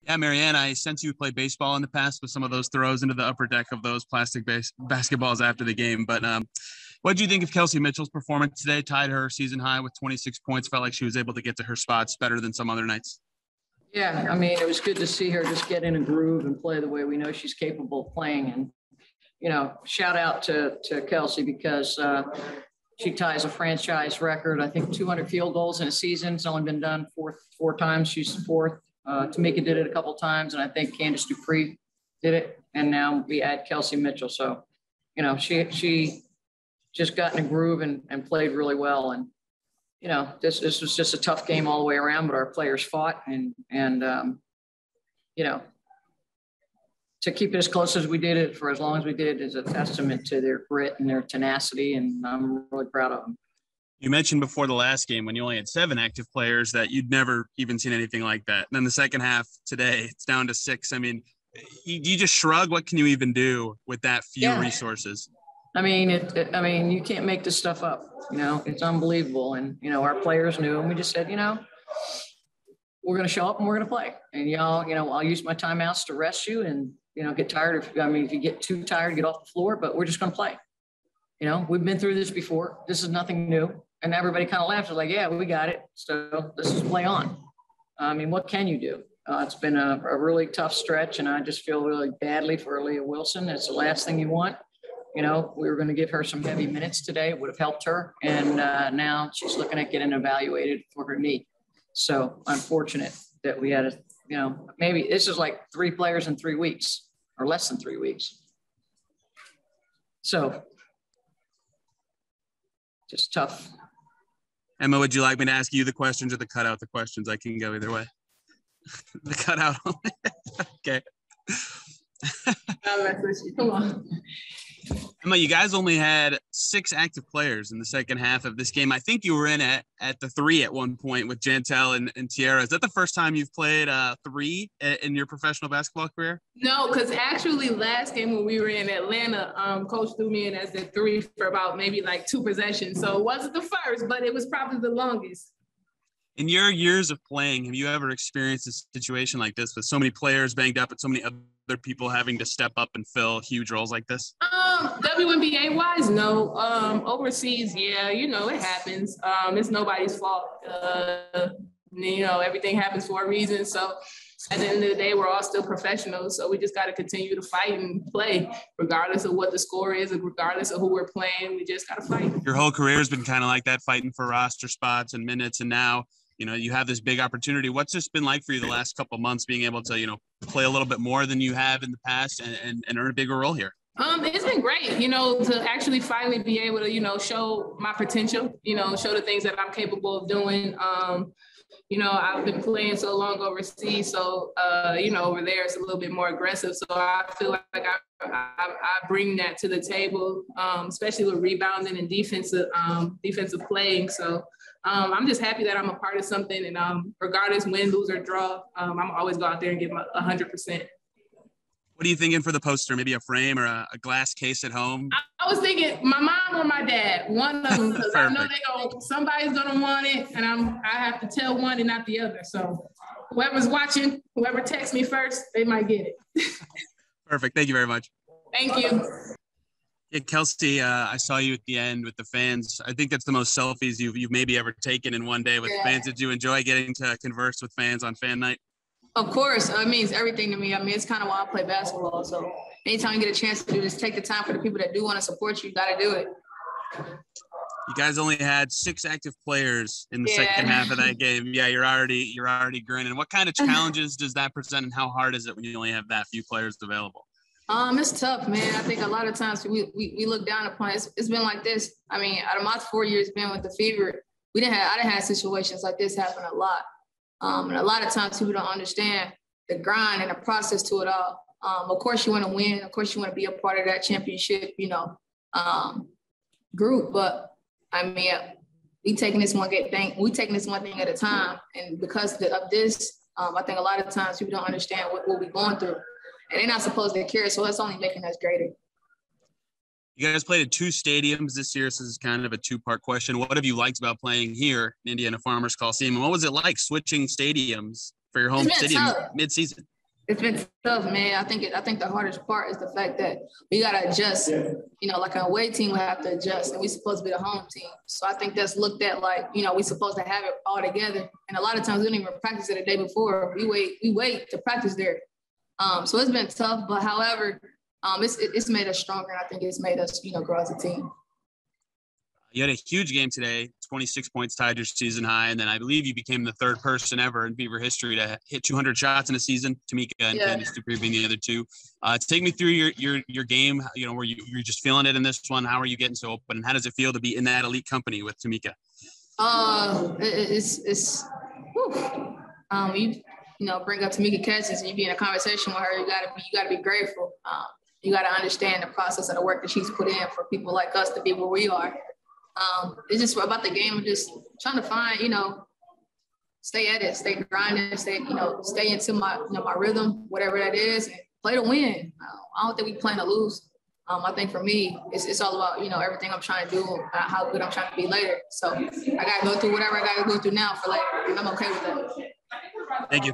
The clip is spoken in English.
Yeah, Marianne, I sense you played baseball in the past with some of those throws into the upper deck of those plastic basketballs after the game. But what do you think of Kelsey Mitchell's performance today? Tied her season high with 26 points. Felt like she was able to get to her spots better than some other nights. Yeah, I mean, it was good to see her just get in a groove and play the way we know she's capable of playing. And, you know, shout out to Kelsey because she ties a franchise record. I think 200 field goals in a season. It's only been done four times. She's fourth. Tamika did it a couple of times, and I think Candace Dupree did it. And now we add Kelsey Mitchell. So, you know, she just got in a groove and played really well. And, you know, this was just a tough game all the way around, but our players fought and you know, to keep it as close as we did it for as long as we did is a testament to their grit and their tenacity. And I'm really proud of them. You mentioned before the last game when you only had 7 active players that you'd never even seen anything like that. And then the second half today, it's down to 6. I mean, you just shrug. What can you even do with that few resources? I mean, I mean, you can't make this stuff up. You know, it's unbelievable. And, you know, our players knew, and we just said, you know, we're going to show up and we're going to play. And y'all, you know, I'll use my timeouts to rest you and, you know, get tired. If you get too tired, get off the floor, but we're just going to play. You know, we've been through this before. This is nothing new. And everybody kind of laughed. Like, yeah, we got it. So let's just play on. I mean, what can you do? It's been a really tough stretch, and I just feel really badly for Leah Wilson. It's the last thing you want. You know, we were going to give her some heavy minutes today. It would have helped her. And now she's looking at getting evaluated for her knee. So unfortunate that we had a, you know, maybe this is like 3 players in 3 weeks or less than 3 weeks. So just tough. Emma, would you like me to ask you the questions or the cutout the questions? I can go either way. The cutout. Okay. Come on. Emma, you guys only had 6 active players in the second half of this game. I think you were in at the 3 at one point with Jantel and Tiara. Is that the first time you've played 3 in your professional basketball career? No, because actually last game when we were in Atlanta, coach threw me in as the 3 for about maybe like 2 possessions. So it wasn't the first, but it was probably the longest. In your years of playing, have you ever experienced a situation like this with so many players banged up and so many other people having to step up and fill huge roles like this? WNBA wise, no. Overseas, yeah, you know, it happens. It's nobody's fault. You know, everything happens for a reason. So at the end of the day, we're all still professionals. So we just got to continue to fight and play, regardless of what the score is, and regardless of who we're playing. We just got to fight. Your whole career has been kind of like that, fighting for roster spots and minutes. And now, you know, you have this big opportunity. What's this been like for you the last couple of months, being able to, you know, play a little bit more than you have in the past and earn a bigger role here? It's been great, you know, to actually finally be able to, you know, show my potential, you know, show the things that I'm capable of doing. You know, I've been playing so long overseas, so, you know, over there it's a little bit more aggressive. So I feel like I bring that to the table, especially with rebounding and defensive playing. So I'm just happy that I'm a part of something. And regardless win, lose, or draw, I'm always go out there and give 100%. What are you thinking for the poster? Maybe a frame or a glass case at home? I was thinking my mom or my dad, one of them, because I know somebody's gonna want it, and I have to tell one and not the other. So whoever's watching, whoever texts me first, they might get it. Perfect. Thank you very much. Thank you. Yeah, Kelsey, I saw you at the end with the fans. I think that's the most selfies you've maybe ever taken in one day with fans. Did you enjoy getting to converse with fans on fan night? Of course. It means everything to me. I mean, it's kind of why I play basketball. So anytime you get a chance to do this, take the time for the people that do want to support you. You got to do it. You guys only had 6 active players in the second half of that game. Yeah, you're already grinning. What kind of challenges does that present, and how hard is it when you only have that few players available? It's tough, man. I think a lot of times we look down upon it. It's been like this. I mean, out of my 4 years being with the Fever, I didn't have situations like this happen a lot. And a lot of times people don't understand the grind and the process to it all. Of course you want to win. Of course you want to be a part of that championship, you know, group. But I mean, we taking this one thing at a time. And because of this, I think a lot of times people don't understand what we're going through. And they're not supposed to care, so it's only making us greater. You guys played at 2 stadiums this year, so this is kind of a 2-part question. What have you liked about playing here in Indiana Farmers Coliseum? And what was it like switching stadiums for your home city mid-season? It's been tough, man. I think the hardest part is the fact that we gotta adjust. You know, like an away team will have to adjust, and we're supposed to be the home team. So I think that's looked at like, you know, we're supposed to have it all together. And a lot of times we don't even practice it the day before. We wait to practice there. So it's been tough, but however, it's made us stronger. And I think it's made us, you know, grow as a team. You had a huge game today, 26 points, tied your season high, and then I believe you became the third person ever in Beaver history to hit 200 shots in a season. Tamika and Candace Dupree being the other two. Take me through your game. You know, were you're just feeling it in this one? How are you getting so open? And how does it feel to be in that elite company with Tamika? You know, bring up Tamika Catchings and you be in a conversation with her. You gotta be grateful. You gotta understand the process of the work that she's put in for people like us to be where we are. It's just about the game of just trying to find, you know, stay at it, stay grinding, stay into my rhythm, whatever that is, and play to win. I don't think we playing to lose. I think for me, it's all about, you know, everything I'm trying to do, how good I'm trying to be later. So I got to go through whatever I got to go through now for later, and I'm okay with that. Thank you.